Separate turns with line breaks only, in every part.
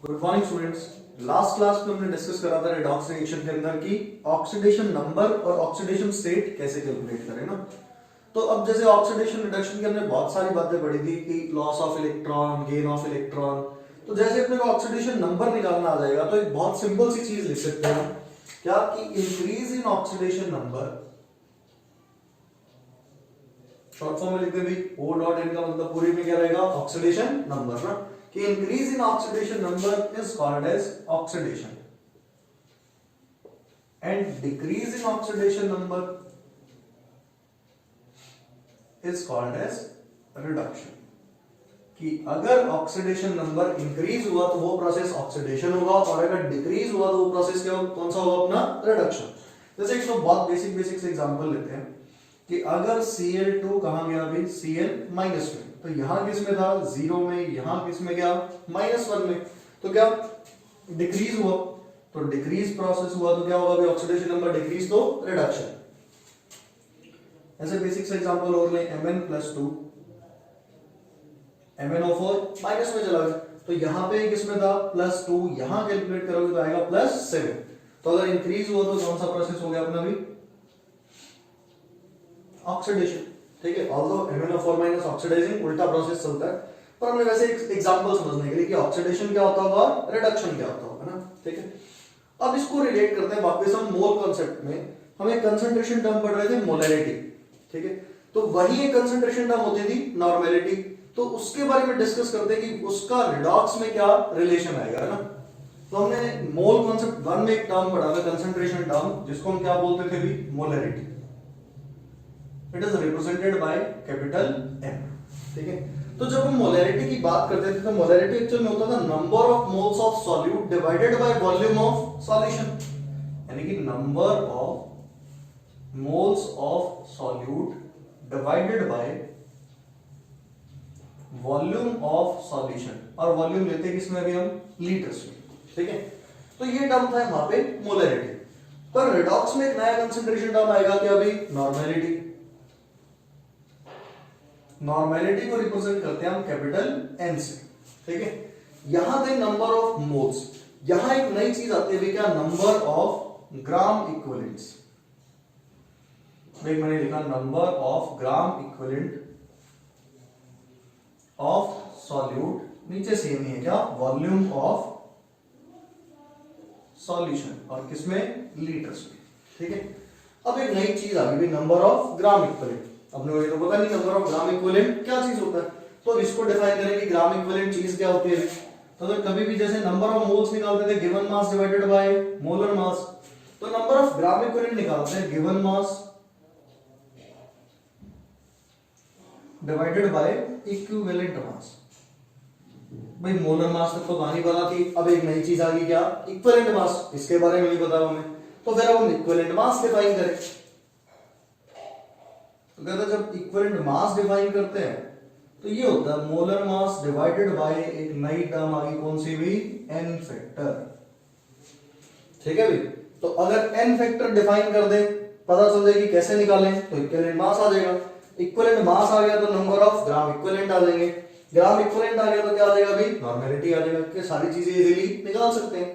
Good morning students. Last class में हमने discuss करा था रेडॉक्स रिएक्शन के अंदर की ऑक्सीडेशन नंबर और ऑक्सीडेशन स्टेट कैसे कैलकुलेट करें ना। तो अब जैसे ऑक्सीडेशन रिडक्शन की हमने बहुत सारी बातें पढ़ी थी कि loss of electron, gain of electron. तो जैसे अपने को ऑक्सीडेशन नंबर निकालना आ जाएगा तो एक बहुत सिंपल सी चीज लिख सकते हैं क्या कि increase in oxidation number, short form में लिखते हैं भाई O डॉट N का मतलब पूरी में क्या रहेगा ऑक्सीडेशन नंबर ना, कि increase in oxidation number is called as oxidation and decrease in oxidation number is called as reduction. कि अगर ऑक्सीडेशन नंबर इंक्रीज हुआ तो वो प्रोसेस ऑक्सीडेशन होगा और अगर डिक्रीज हुआ तो वो प्रोसेस क्या कौन सा होगा अपना रिडक्शन। जैसे एक तो बहुत बेसिक से एग्जांपल लेते हैं कि अगर Cl2 कहां गया अभी Cl माइनस में, तो यहां किस में था 0 में, यहां किस में गया -1 में, तो क्या डिक्रीज हुआ, तो डिक्रीज प्रोसेस हुआ तो क्या होगा अभी ऑक्सीडेशन नंबर डिक्रीज तो रिडक्शन। ऐसे बेसिक से एग्जांपल और लें Mn+2 MnO4 माइनस में चला गया, तो यहां पे किस में था +2, यहां कैलकुलेट करोगे तो आएगा +7। तो अगर इंक्रीज हुआ तो कौन सा प्रोसेस हो गया अपना भी ऑक्सीडेशन। ठीक है, ऑल्दो MnO4 माइनस ऑक्सीडाइजिंग उल्टा प्रोसेस चलता है, पर हमने वैसे एक एग्जांपल समझने के लिए कि ऑक्सीडेशन क्या होता होगा रिडक्शन क्या होता होगा ना। ठीक है, अब इसको रिलेट करते हैं वापस हम मोल कांसेप्ट में। हम एक कंसंट्रेशन टर्म पढ़ रहे थे मोलैरिटी। ठीक है, तो वही एक कंसंट्रेशन टर्म होती थी नॉर्मेलिटी, तो उसके बारे में डिस्कस करते हैं कि उसका रिडॉक्स में क्या रिलेशन आएगा है ना। तो हमने मोल कांसेप्ट 1 में एक टर्म पढ़ा था कंसंट्रेशन टर्म, जिसको हम क्या बोलते थे भी molarity. It is represented by capital M। ठीक है, तो जब हम मोलैरिटी की बात करते थे तो मोलैरिटी एक्चुअल में होता था number of moles of solute divided by volume of solution, यानी कि number of moles of solute divided by volume of solution, और वॉल्यूम लेते हैं किसमें अभी हम लीटर्स में। ठीक है, तो ये टर्म था वहां पे मोलैरिटी। पर रिडॉक्स में एक नया कंसंट्रेशन टर्म आएगा क्या अभी नॉर्मेलिटी। नॉर्मेलिटी को रिप्रेजेंट करते हैं हम कैपिटल N से। ठीक है, यहां थे नंबर ऑफ मोल्स, यहां एक नई चीज आती है क्या नंबर ऑफ ग्राम इक्विवेलेंट्स। मैंने लिखा number of gram equivalent of solute, नीचे सेम ही है क्या वॉल्यूम ऑफ सॉल्यूशन, और किसमें लीटर्स में। ठीक है, अब एक नई चीज आ गई नंबर ऑफ ग्राम इक्विवेलेंट। अपने को ये तो पता नहीं नंबर ऑफ ग्राम इक्विवेलेंट क्या चीज होता है, तो इसको डिफाइन करें कि ग्राम इक्विवेलेंट चीज क्या होती है। तो अगर कभी भी जैसे नंबर ऑफ मोल्स निकालते थे given mass divided by molar mass, तो नंबर ऑफ ग्राम इक्विवेलेंट निकालते हैं given mass divided by equivalent mass. भाई मोलर मास तक तो कहानी बना थी, अब एक नई चीज आ गई क्या इक्विवेलेंट मास, इसके बारे में नहीं पता हमें, तो फिर अब हम इक्विवेलेंट मास डिफाइन करें। तो कहते हैं जब इक्विवेलेंट मास डिफाइन करते हैं तो ये होता है मोलर मास डिवाइडेड बाय एक नई टर्म आ गई कौन सी भी n फैक्टर। ठीक है भाई, तो अगर n फैक्टर डिफाइन कर दें पता चल जाएगी कैसे निकालें, तो इक्विवेलेंट मास आ जाएगा। इक्विवेलेंट मास आ गया तो नंबर ऑफ ग्राम इक्विवेलेंट आ जाएंगे, ग्राम इक्विवेलेंट आ गया तो क्या आ जाएगा भाई नॉर्मेलिटी आ जाएगा, कि सारी चीजें इजीली निकाल सकते हैं।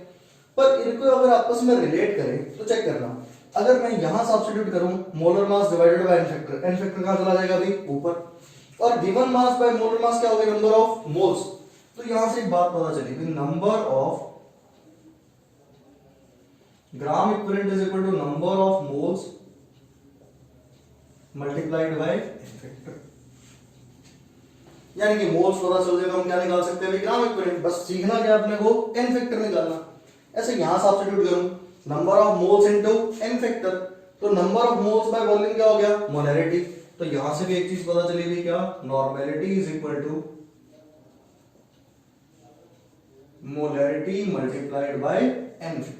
पर इनको अगर आपस में रिलेट करें तो चेक करना, अगर मैं यहां सब्स्टिट्यूट करूं molar mass divided by n factor कहां चला जाएगा भाई ऊपर, और given mass by molar mass क्या हो गया नंबर ऑफ मोल्स। तो यहां से एक बात पता चली कि number of gram equivalent is equal to number of moles multiplied by n factor, यानी कि मोल्स पता चल जाएगा हम क्या निकाल सकते हैं ग्राम इक्विवेलेंट। बस सीखना क्या अपने को n फैक्टर निकालना। ऐसे यहां सब्स्टिट्यूट करूं number of moles into n factor, तो number of moles by volume क्या हो गया मोलैरिटी। तो यहां से भी एक चीज पता चली भी क्या normality is equal to molarity multiplied by n factor.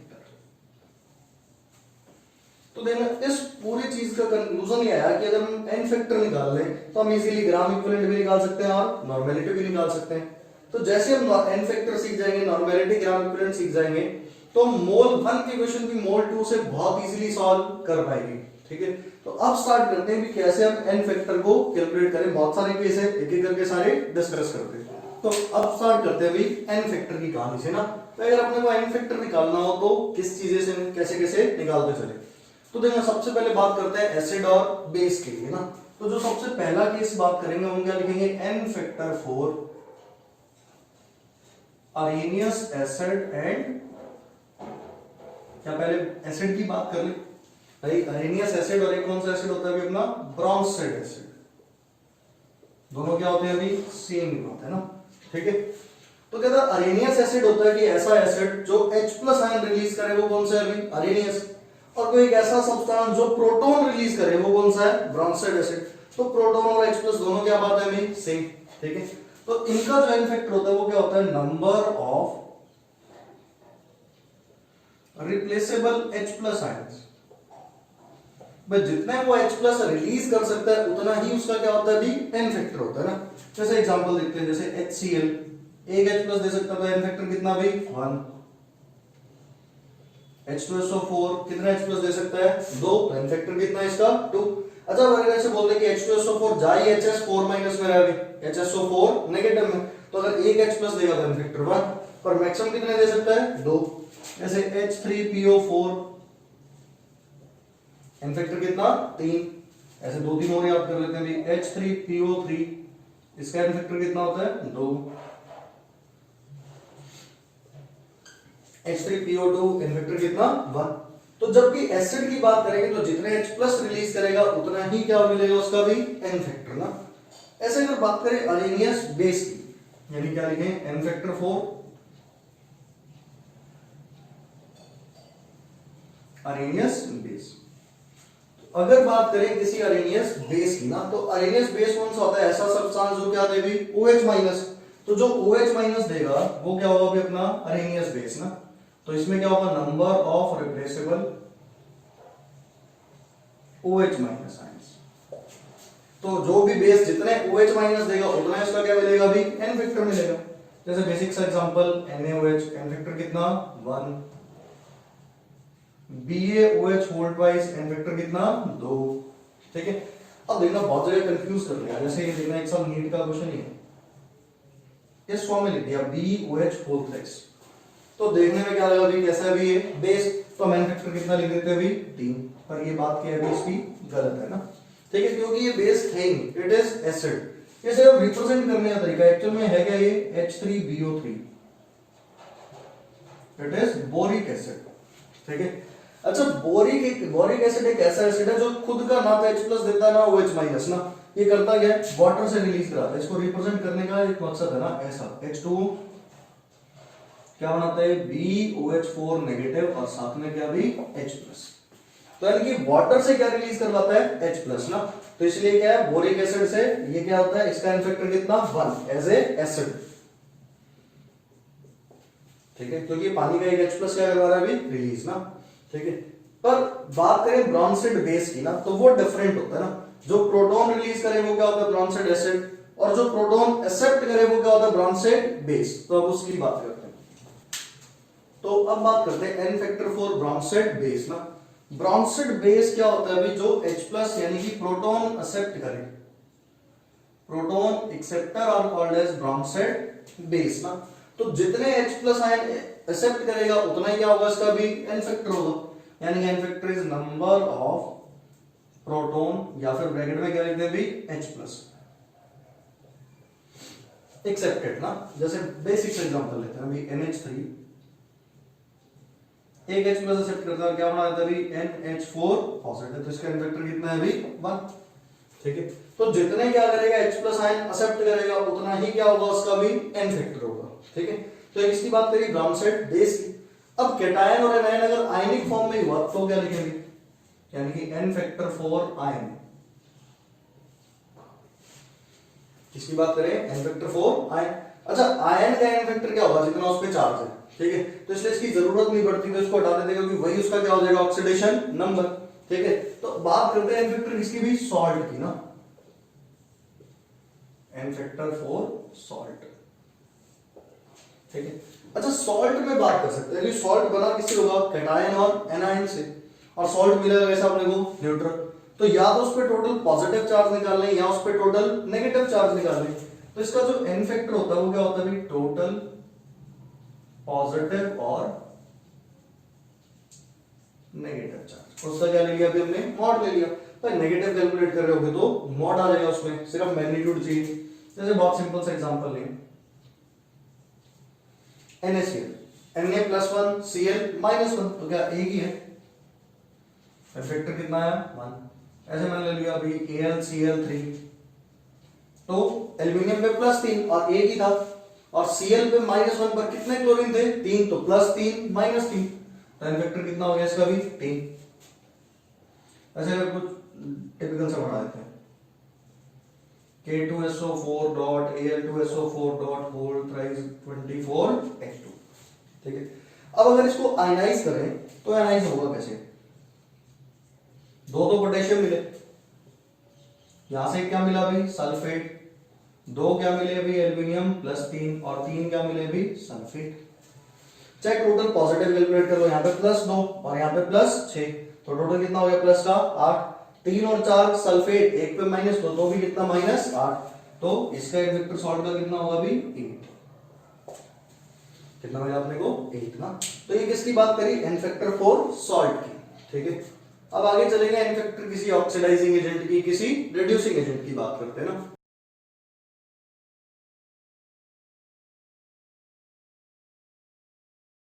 तो देखना इस पूरी चीज का कंक्लूजन ये आया कि अगर हम n फैक्टर निकाल लें तो हम इजीली ग्राम इक्विवेलेंट भी निकाल सकते हैं और नॉर्मेलिटी भी निकाल सकते हैं। तो जैसे हम n फैक्टर सीख जाएंगे नॉर्मेलिटी ग्राम इक्विवेलेंट सीख जाएंगे तो मोल 1 के क्वेश्चन भी मोल 2 से बहुत इजीली सॉल्व कर पाएंगे। ठीक है, तो अब स्टार्ट करते हैं कि कैसे हम n फैक्टर को कैलकुलेट करें। बहुत सारे केस है, एक एक करके सारे डिस्कस करते हैं। तो अब स्टार्ट करते हैं अभी एन फैक्टर की कहानी से ना। तो अगर अपने को एन फैक्टर निकालना हो तो किस चीजें से कैसे कैसे निकालते चले। तो देखो सबसे पहले बात करते हैं एसिड और बेस के लिए ना। तो जो सबसे पहला केस बात करेंगे हम क्या लिखेंगे, n factor for Arrhenius acid and, क्या पहले एसिड की बात कर ले भाई, अरेनियस एसिड और एक कौन सा एसिड होता है अभी अपना, ब्रोंसेड एसिड। दोनों क्या होते हैं अभी, सेम ही होता है ना, ठीक है। तो कहता है अरेनियस एसिड होता है कि ऐसा एसिड जो H+ आयन रिलीज करे, वो कौन सा है अभी, अरेनियस। और कोई एक ऐसा सब्सटेंस जो प्रोटॉन रिलीज करे, वो कौन सा है, ब्रोंसेड एसिड। तो प्रोटॉन और H+ दोनों क्या बात है अभी, सेम, ठीक है। तो इनका जो एन फैक्टर होता है वो क्या होता है, number of replaceable H+ ions. बस जितने वो H+ रिलीज कर सकता है उतना ही उसका क्या होता है अभी, एन फैक्टर होता है ना। जैसे एग्जांपल देखते हैं, जैसे HCl एक H+ दे सकता है, एन फैक्टर कितना भी 1। H2SO4 कितना H+ दे सकता है, 2, तो एन फैक्टर कितना है इसका, 2। अच्छा अगर ऐसे बोल दे कि H2SO4 जाए HS4 माइनस में रहे, HSO4 नेगेटिव में, तो अगर एक H+ देगा तो एन फैक्टर 1, पर मैक्सिमम कितने दे सकता है, 2। जैसे H3PO4 एन फैक्टर कितना, 3। ऐसे 2-3 और याद कर लेते हैं अभी, H3PO3 इसका एन फैक्टर कितना होता है, 2। H3PO2 एन फैक्टर कितना, 1। तो जबकि एसिड की बात करेंगे तो जितने H+ रिलीज करेगा उतना ही क्या मिलेगा उसका भी एन फैक्टर ना। ऐसे अगर बात करें अरेनियस बेस की, यानी क्या लिखें, एन फैक्टर 4 अरेनियस बेस। अगर बात करें किसी अरेनियस बेस की ना, तो अरेनियस बेस कौन सा होता है, ऐसा सब्सटेंस जो क्या दे भी, OH-। तो जो OH- देगा वो क्या होगा भी अपना अरेनियस बेस ना। तो इसमें क्या होगा, number of replaceable OH- ions. तो जो भी बेस जितने OH- देगा उतना इसका क्या मिलेगा अभी, एन फैक्टर मिलेगा। जैसे बेसिक सा एग्जांपल NaOH एन फैक्टर कितना, 1। BaOH whole twice n factor कितना, 2, ठीक है। अब देखना बहुत जगह कंफ्यूज कर रहे हैं, जैसे ये देखना एक साल नीट का क्वेश्चन ही है, इस फॉर्म में लिख दिया BOH होल थ्राइस, तो देखने में क्या लगा अभी कैसा भी है बेस, तो एन फैक्टर कितना लिख देते हैं अभी, 3। पर ये बात क्या है इसकी, गलत है ना, ठीक है, क्योंकि ये बेस है नहीं, इट इज एसिड। ये सिर्फ रिप्रेजेंट करने का तरीका, एक्चुअल में है क्या ये H3BO3, it is boric acid, ठीक है। अच्छा बोरिक एसिड एक ऐसा एसिड है जो खुद का ना तो H+ देता है ना OH- ना, ये करता क्या है, वाटर से रिलीज कराता है। इसको रिप्रेजेंट करने का एक मकसद है ना, ऐसा H2 क्या बनाता है, BOH4 नेगेटिव और साथ में क्या भी H+। तो यानी कि वाटर से क्या रिलीज करवाता है, H+ ना। तो इसलिए क्या है, बोरिक एसिड से ये क्या होता है, इसका एन फैक्टर कितना, 1 एज ए एसिड, ठीक है, क्योंकि पानी का एक H+ क्या करवा रहा है अभी, रिलीज ना, ठीक है। पर बात करें ब्रोंसेड बेस की ना, तो वो डिफरेंट होता है ना। जो प्रोटॉन रिलीज करे वो क्या होता है, ब्रोंसेड एसिड, और जो प्रोटॉन एक्सेप्ट करे वो क्या होता है, ब्रोंसेड बेस। तो अब उसकी बात करते हैं। तो अब बात करते हैं एन फैक्टर फॉर ब्रोंसेड बेस ना। ब्रोंसेड बेस क्या होता है अभी, जो H+ यानी कि प्रोटॉन एक्सेप्ट करे, proton acceptor are called as Bronsted base ना। तो जितने H+ आयन एक्सेप्ट करेगा उतना ही क्या होगा इसका भी एन फैक्टर होगा, यानी n factor is number of proton, या फिर ब्रैकेट में क्या लिखते हैं भी, H+ एक्सेप्टेड ना। जैसे बेसिक एग्जांपल लेते हैं अभी, NH3 एक H+ एक्सेप्ट करता है, क्या बनाता है अभी, NH4 पॉजिटिव, तो इसका एन फैक्टर कितना है अभी, 1, ठीक है। तो जितने क्या करेगा H+ आयन एक्सेप्ट करेगा उतना ही क्या होगा उसका भी एन फैक्टर होगा, ठीक है। तो इसकी बात करिए ब्रोंसेड बेस की। अब कैटायन और एनायन अगर आयनिक फॉर्म में हुआ तो क्या लिखेंगे, यानी कि एन फैक्टर फॉर आयन। किसकी बात करें, एन फैक्टर फॉर आयन। अच्छा आयन का एन फैक्टर क्या होगा, जितना उस पे चार्ज है, ठीक है। तो इसलिए इसकी जरूरत नहीं पड़ती, तो इसको हटा देते हैं क्योंकि वही उसका क्या हो जाएगा, ऑक्सीडेशन नंबर, ठीक है। तो बात करते हैं एन फैक्टर किसकी भी, सॉल्ट की ना, एन फैक्टर फॉर सॉल्ट, ठीक है। अच्छा सॉल्ट में बात कर सकते हैं, सॉल्ट बना किससे होगा, कैटायन और एनायन से, और सॉल्ट मिलेगा कैसा अपने को, न्यूट्रल। तो या तो उस पे टोटल पॉजिटिव चार्ज निकालने या उस पे टोटल नेगेटिव चार्ज निकालने। तो तो इसका जो n फैक्टर होता है वो क्या होता है भाई, टोटल पॉजिटिव और नेगेटिव चार्ज। उसका क्या ले लिया अभी हमने, मॉड ले लिया। तो नेगेटिव कैलकुलेट कर रहे होगे तो मॉड आ जाएगा उसमें, सिर्फ मैग्नीट्यूड चाहिए। जैसे बहुत सिंपल सा एग्जांपल लें, NaCl, Na+1 Cl-1, तो क्या एक ही है, फैक्टर कितना है 1। ऐसे मैंने ले लिया अभी AlCl3, तो एल्यूमिनियम पे +3 और एक ही था, और Cl पे -1 पर कितने क्लोरीन थे, 3, तो +3 -3, तो एन फैक्टर कितना हो गया इसका भी 3। ऐसे अगर कुछ टिपिकल सा बना देते हैं, K2SO4 dot Al2SO4 dot hole thrice 24H2, ठीक है। अब अगर इसको आयनाइज करें तो आयनाइज होगा कैसे, दो पोटेशियम मिले, यहां से क्या मिला भाई सल्फेट, दो क्या मिले अभी एल्यूमिनियम +3, और 3 क्या मिले अभी सल्फेट। चाहे टोटल पॉजिटिव कैलकुलेट कर लो, यहाँ पे +2 और यहाँ पे +6, तो टोटल कितना हो गया प्लस का 8। 3 और 4 सल्फेट, एक पे -2 तो भी कितना -8, तो इसका एक वेक्टर सॉल्ट का कितना होगा अभी 8। कितना मिला अपने को 8 ना। तो ये किसकी बात करी, एन फैक्टर फॉर सॉल्ट की, ठीक है। अब आगे चलेंगे, एन फैक्टर किसी ऑक्सीडाइजिंग एजेंट की, किसी रिड्यूसिंग एजेंट की बात करते हैं ना।